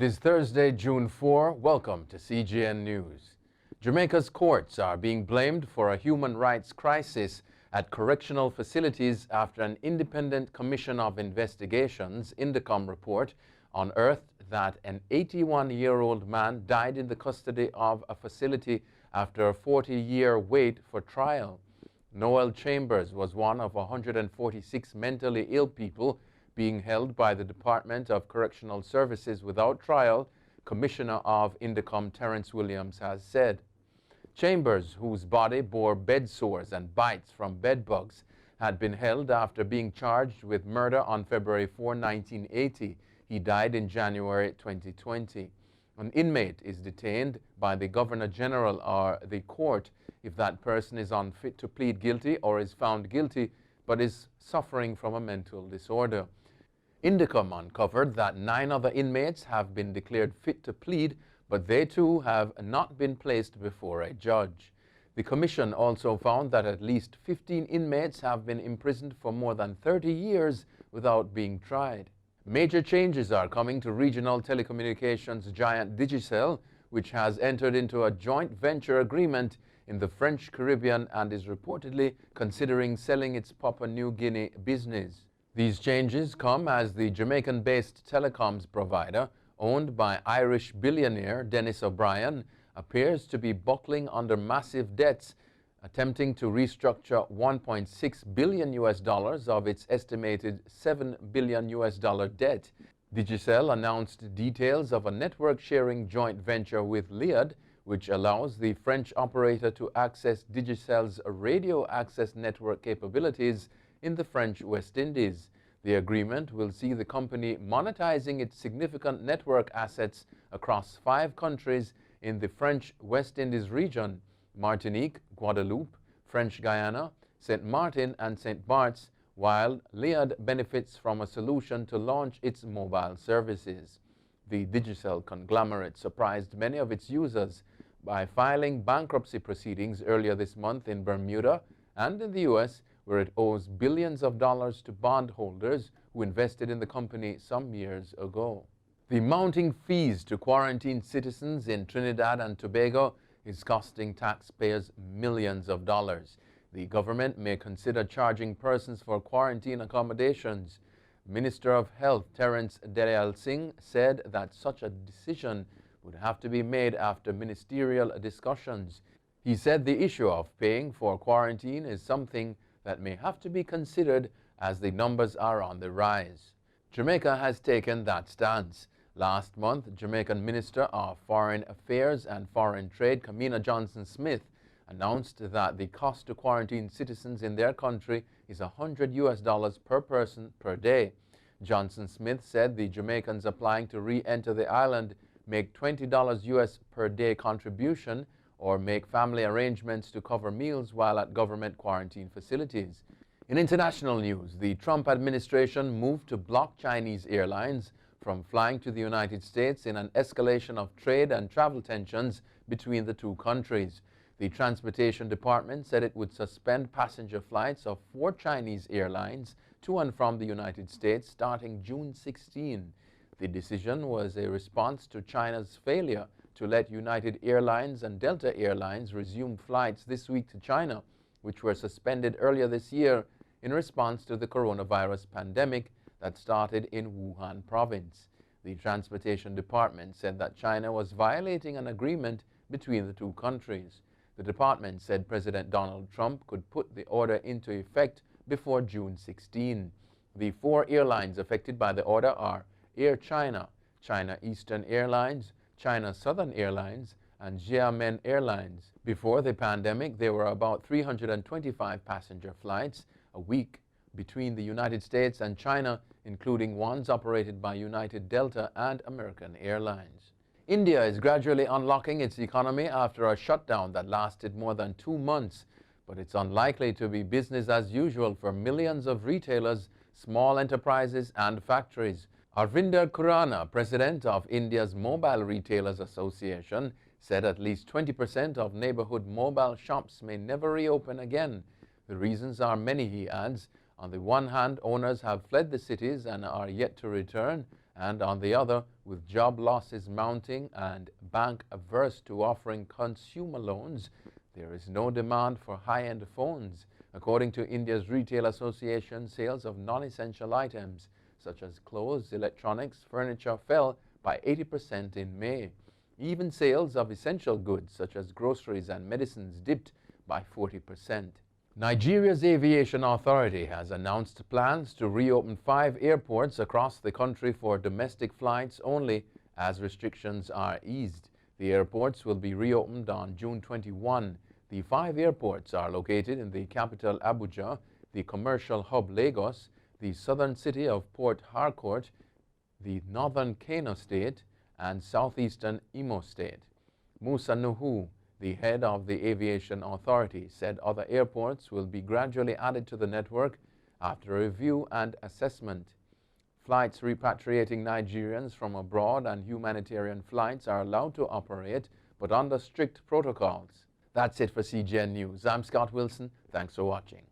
It is Thursday, June 4. Welcome to CGN News. Jamaica's courts are being blamed for a human rights crisis at correctional facilities after an independent commission of investigations, Indicom report, unearthed that an 81-year-old man died in the custody of a facility after a 40-year wait for trial. Noel Chambers was one of 146 mentally ill people being held by the Department of Correctional Services without trial, Commissioner of Indicom Terrence Williams has said. Chambers, whose body bore bed sores and bites from bed bugs, had been held after being charged with murder on February 4, 1980. He died in January 2020. An inmate is detained by the Governor General or the court if that person is unfit to plead guilty or is found guilty but is suffering from a mental disorder. Indicom uncovered that 9 other inmates have been declared fit to plead, but they too have not been placed before a judge. The commission also found that at least 15 inmates have been imprisoned for more than 30 years without being tried. Major changes are coming to regional telecommunications giant Digicel, which has entered into a joint venture agreement in the French Caribbean and is reportedly considering selling its Papua New Guinea business. These changes come as the Jamaican-based telecoms provider, owned by Irish billionaire Dennis O'Brien, appears to be buckling under massive debts, attempting to restructure $1.6 billion of its estimated $7 billion debt. Digicel announced details of a network-sharing joint venture with Liad, which allows the French operator to access Digicel's radio access network capabilities in the French West Indies. The agreement will see the company monetizing its significant network assets across 5 countries in the French West Indies region: Martinique, Guadeloupe, French Guiana, St. Martin and St. Bart's, while Liad benefits from a solution to launch its mobile services. The Digicel conglomerate surprised many of its users by filing bankruptcy proceedings earlier this month in Bermuda and in the U.S., where it owes billions of dollars to bondholders who invested in the company some years ago. The mounting fees to quarantined citizens in Trinidad and Tobago is costing taxpayers millions of dollars. The government may consider charging persons for quarantine accommodations. Minister of Health Terrence Singh said that such a decision would have to be made after ministerial discussions. He said the issue of paying for quarantine is something that may have to be considered as the numbers are on the rise. Jamaica has taken that stance. Last month, Jamaican Minister of Foreign Affairs and Foreign Trade, Kamina Johnson-Smith, announced that the cost to quarantine citizens in their country is $100 per person per day. Johnson-Smith said the Jamaicans applying to re-enter the island make $20 per day contribution or make family arrangements to cover meals while at government quarantine facilities. In international news, the Trump administration moved to block Chinese airlines from flying to the United States in an escalation of trade and travel tensions between the two countries. The Transportation Department said it would suspend passenger flights of 4 Chinese airlines to and from the United States starting June 16. The decision was a response to China's failure to let United Airlines and Delta Airlines resume flights this week to China, which were suspended earlier this year in response to the coronavirus pandemic that started in Wuhan province. The Transportation Department said that China was violating an agreement between the two countries. The department said President Donald Trump could put the order into effect before June 16. The 4 airlines affected by the order are Air China, China Eastern Airlines, China Southern Airlines, and Xiamen Airlines. Before the pandemic, there were about 325 passenger flights a week between the United States and China, including ones operated by United Delta and American Airlines. India is gradually unlocking its economy after a shutdown that lasted more than 2 months, but it's unlikely to be business as usual for millions of retailers, small enterprises and factories. Arvinder Khurana, president of India's Mobile Retailers Association, said at least 20% of neighborhood mobile shops may never reopen again. The reasons are many, he adds. On the one hand, owners have fled the cities and are yet to return, and on the other, with job losses mounting and bank averse to offering consumer loans, there is no demand for high-end phones. According to India's Retail Association, sales of non-essential items such as clothes, electronics, furniture fell by 80% in May. Even sales of essential goods such as groceries and medicines dipped by 40%. Nigeria's Aviation Authority has announced plans to reopen 5 airports across the country for domestic flights only as restrictions are eased. The airports will be reopened on June 21. The 5 airports are located in the capital Abuja, the commercial hub Lagos, the southern city of Port Harcourt, the northern Kano State, and southeastern Imo State. Musa Nuhu, the head of the Aviation Authority, said other airports will be gradually added to the network after review and assessment. Flights repatriating Nigerians from abroad and humanitarian flights are allowed to operate, but under strict protocols. That's it for CGN News. I'm Scott Wilson. Thanks for watching.